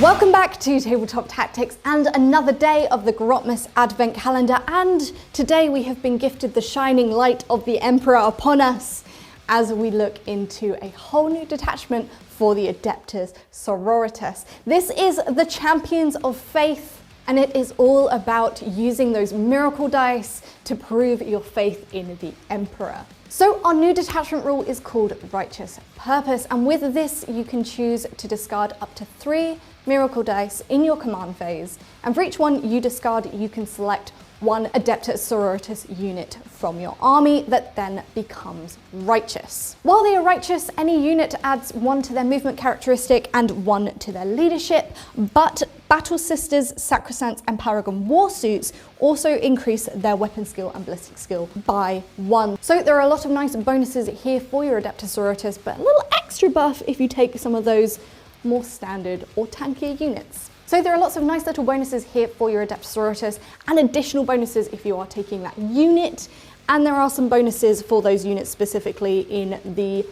Welcome back to Tabletop Tactics and another day of the Grotmas Advent Calendar, and today we have been gifted the shining light of the Emperor upon us as we look into a whole new detachment for the Adepta Sororitas. This is the Champions of Faith, and it is all about using those miracle dice to prove your faith in the Emperor. So our new detachment rule is called Righteous Purpose, and with this you can choose to discard up to 3 miracle dice in your command phase, and for each one you discard you can select one Adepta Sororitas unit from your army that then becomes righteous. While they are righteous, any unit adds 1 to their movement characteristic and 1 to their leadership, but Battle Sisters, Sacrosancts and Paragon Warsuits also increase their weapon skill and ballistic skill by 1. So there are a lot of nice bonuses here for your Adepta Sororitas, but a little extra buff if you take some of those more standard or tankier units. So there are lots of nice little bonuses here for your Adepta Sororitas and additional bonuses if you are taking that unit, and there are some bonuses for those units specifically in the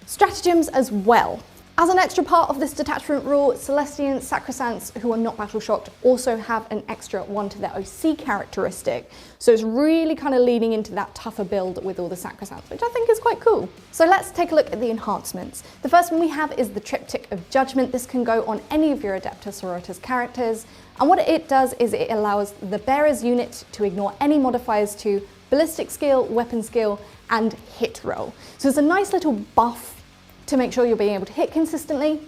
stratagems as well. As an extra part of this detachment rule, Celestians, Sacrosancts who are not battle shocked also have an extra 1 to their OC characteristic. So it's really kind of leaning into that tougher build with all the Sacrosancts, which I think is quite cool. So let's take a look at the enhancements. The first one we have is the TripTick of Judgment. This can go on any of your Adepta Sororitas characters. And what it does is it allows the bearer's unit to ignore any modifiers to ballistic skill, weapon skill, and hit roll. So it's a nice little buff to make sure you're being able to hit consistently.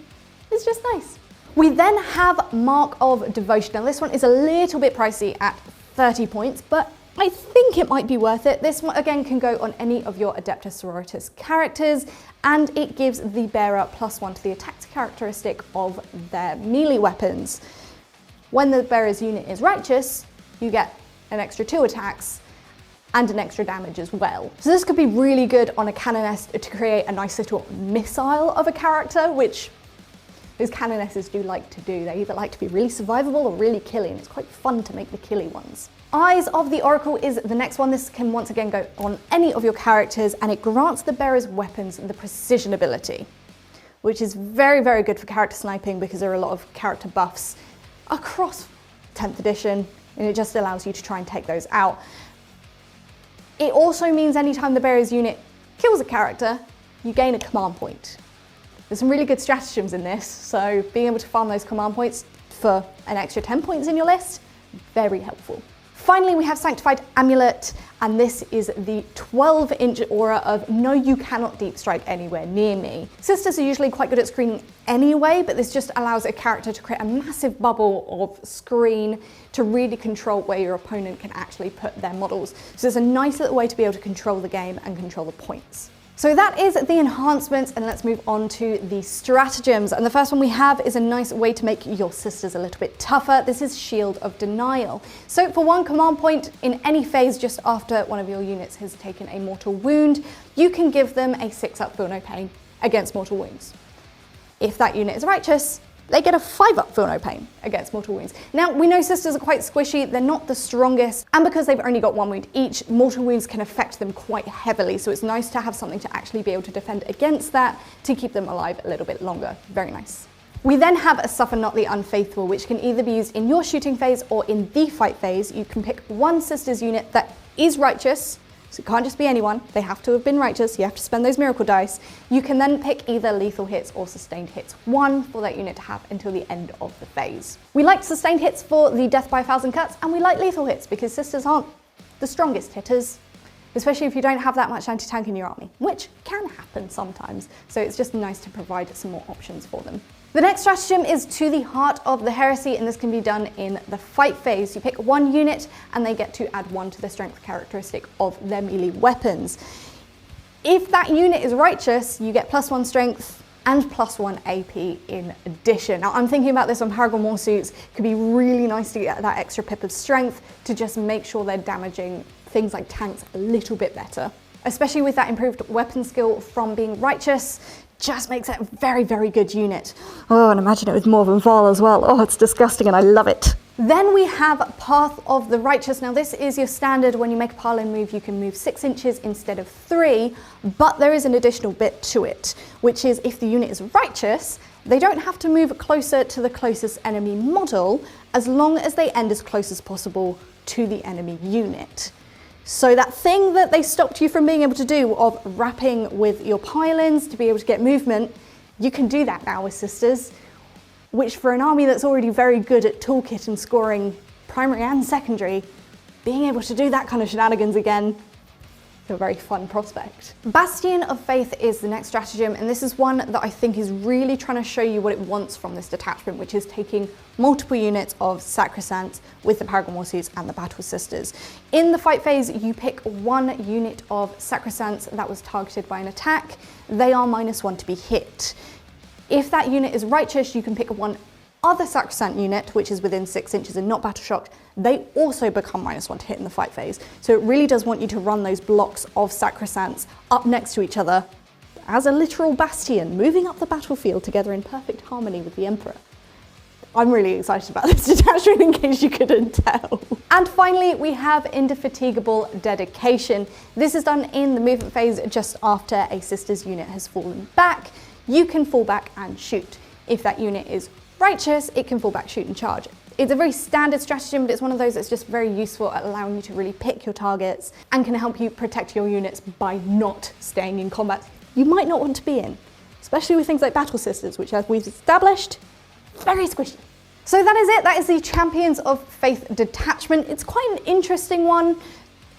It's just nice. We then have Mark of Devotion. Now this one is a little bit pricey at 30 points, but I think it might be worth it. This one again can go on any of your Adepta Sororitas characters, and it gives the bearer +1 to the attack characteristic of their melee weapons. When the bearer's unit is righteous, you get an extra 2 attacks and an extra damage as well. So this could be really good on a canoness to create a nice little missile of a character, which those canonesses do like to do. They either like to be really survivable or really killy, and it's quite fun to make the killy ones. Eyes of the Oracle is the next one. This can once again go on any of your characters, and it grants the bearer's weapons the precision ability, which is very, very good for character sniping because there are a lot of character buffs across 10th edition, and it just allows you to try and take those out. It also means anytime the bearer's unit kills a character, you gain a command point. There's some really good stratagems in this, so being able to farm those command points for an extra 10 points in your list, very helpful. Finally, we have Sanctified Amulet, and this is the 12-inch aura of "No, you cannot deep strike anywhere near me." Sisters are usually quite good at screening anyway, but this just allows a character to create a massive bubble of screen to really control where your opponent can actually put their models. So it's a nice little way to be able to control the game and control the points. So that is the enhancements, and let's move on to the stratagems. And the first one we have is a nice way to make your sisters a little bit tougher. This is Shield of Denial. So for 1 command point in any phase just after one of your units has taken a mortal wound, you can give them a 6-up Feel No Pain against mortal wounds. If that unit is righteous, they get a 5-up Feel No Pain against mortal wounds. Now, we know sisters are quite squishy, they're not the strongest, and because they've only got 1 wound each, mortal wounds can affect them quite heavily, so it's nice to have something to actually be able to defend against that to keep them alive a little bit longer. Very nice. We then have a Suffer Not the Unfaithful, which can either be used in your shooting phase or in the fight phase. You can pick 1 sister's unit that is righteous, so it can't just be anyone, they have to have been righteous, you have to spend those miracle dice. You can then pick either lethal hits or sustained hits 1 for that unit to have until the end of the phase. We like sustained hits for the Death by 1,000 Cuts, and we like lethal hits because sisters aren't the strongest hitters, especially if you don't have that much anti-tank in your army, which can happen sometimes. So it's just nice to provide some more options for them. The next stratagem is To the Heart of the Heresy, and this can be done in the fight phase. You pick 1 unit and they get to add 1 to the strength characteristic of their melee weapons. If that unit is righteous, you get +1 strength and +1 AP in addition. Now I'm thinking about this on Paragon Warsuits. It could be really nice to get that extra pip of strength to just make sure they're damaging things like tanks a little bit better. Especially with that improved weapon skill from being righteous, just makes it a very, very good unit. Oh, and imagine it with Morven Val as well. Oh, it's disgusting and I love it. Then we have Path of the Righteous. Now this is your standard. When you make a pile-in move, you can move 6 inches instead of 3, but there is an additional bit to it, which is if the unit is righteous, they don't have to move closer to the closest enemy model as long as they end as close as possible to the enemy unit. So that thing that they stopped you from being able to do of wrapping with your pile-ins to be able to get movement, you can do that now with Sisters, which for an army that's already very good at toolkit and scoring primary and secondary, being able to do that kind of shenanigans again, is a very fun prospect. Bastion of Faith is the next stratagem, and this is one that I think is really trying to show you what it wants from this detachment, which is taking multiple units of Sacrosanct with the Paragon Warsuits and the Battle Sisters. In the fight phase, you pick 1 unit of Sacrosanct that was targeted by an attack. They are -1 to be hit. If that unit is righteous, you can pick 1 other Sacrosanct unit, which is within 6 inches and not battle shocked. They also become -1 to hit in the fight phase. So it really does want you to run those blocks of Sacrosancts up next to each other as a literal bastion, moving up the battlefield together in perfect harmony with the Emperor. I'm really excited about this detachment in case you couldn't tell. And finally, we have Indefatigable Dedication. This is done in the movement phase just after a Sisters unit has fallen back. You can fall back and shoot. If that unit is righteous, it can fall back, shoot and charge. It's a very standard stratagem, but it's one of those that's just very useful at allowing you to really pick your targets and can help you protect your units by not staying in combat you might not want to be in, especially with things like Battle Sisters, which, as we've established, very squishy. So that is it. That is the Champions of Faith detachment. It's quite an interesting one.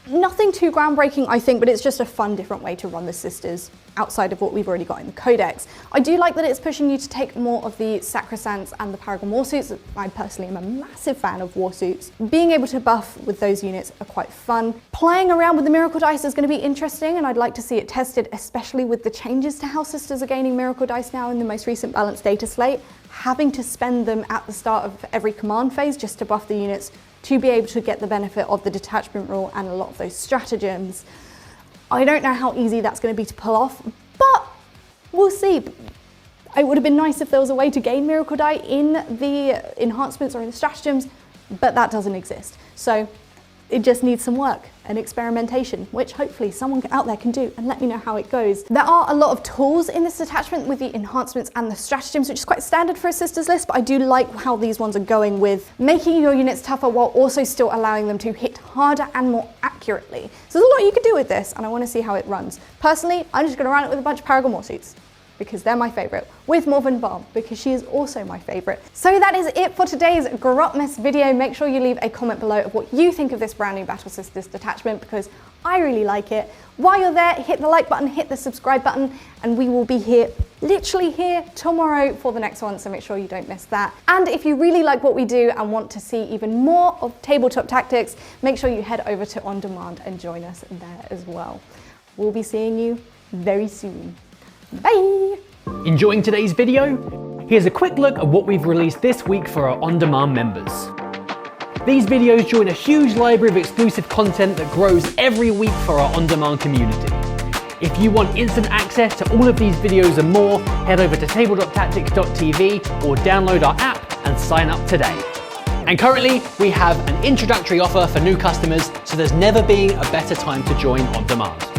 Nothing too groundbreaking, I think, but it's just a fun, different way to run the Sisters outside of what we've already got in the Codex. I do like that it's pushing you to take more of the Sacrosancts and the Paragon Warsuits. I personally am a massive fan of Warsuits. Being able to buff with those units are quite fun. Playing around with the Miracle Dice is going to be interesting, and I'd like to see it tested, especially with the changes to how Sisters are gaining Miracle Dice now in the most recent balanced data slate. Having to spend them at the start of every command phase just to buff the units to be able to get the benefit of the detachment rule and a lot of those stratagems. I don't know how easy that's going to be to pull off, but we'll see. It would have been nice if there was a way to gain Miracle Die in the enhancements or in the stratagems, but that doesn't exist. So it just needs some work and experimentation, which hopefully someone out there can do, and let me know how it goes. There are a lot of tools in this detachment with the enhancements and the stratagems, which is quite standard for a Sisters list, but I do like how these ones are going with making your units tougher while also still allowing them to hit harder and more accurately. So there's a lot you could do with this, and I want to see how it runs. Personally, I'm just going to run it with a bunch of Paragon Warsuits, because they're my favourite, with Morven Balm, because she is also my favourite. So that is it for today's Grotmas video. Make sure you leave a comment below of what you think of this brand new Battle Sisters detachment, because I really like it. While you're there, hit the like button, hit the subscribe button, and we will be here, literally here, tomorrow for the next one, so make sure you don't miss that. And if you really like what we do and want to see even more of tabletop tactics, make sure you head over to On Demand and join us there as well. We'll be seeing you very soon. Bye! Enjoying today's video? Here's a quick look at what we've released this week for our on-demand members. These videos join a huge library of exclusive content that grows every week for our on-demand community. If you want instant access to all of these videos and more, head over to tabletoptactics.tv or download our app and sign up today. And currently, we have an introductory offer for new customers, so there's never been a better time to join On Demand.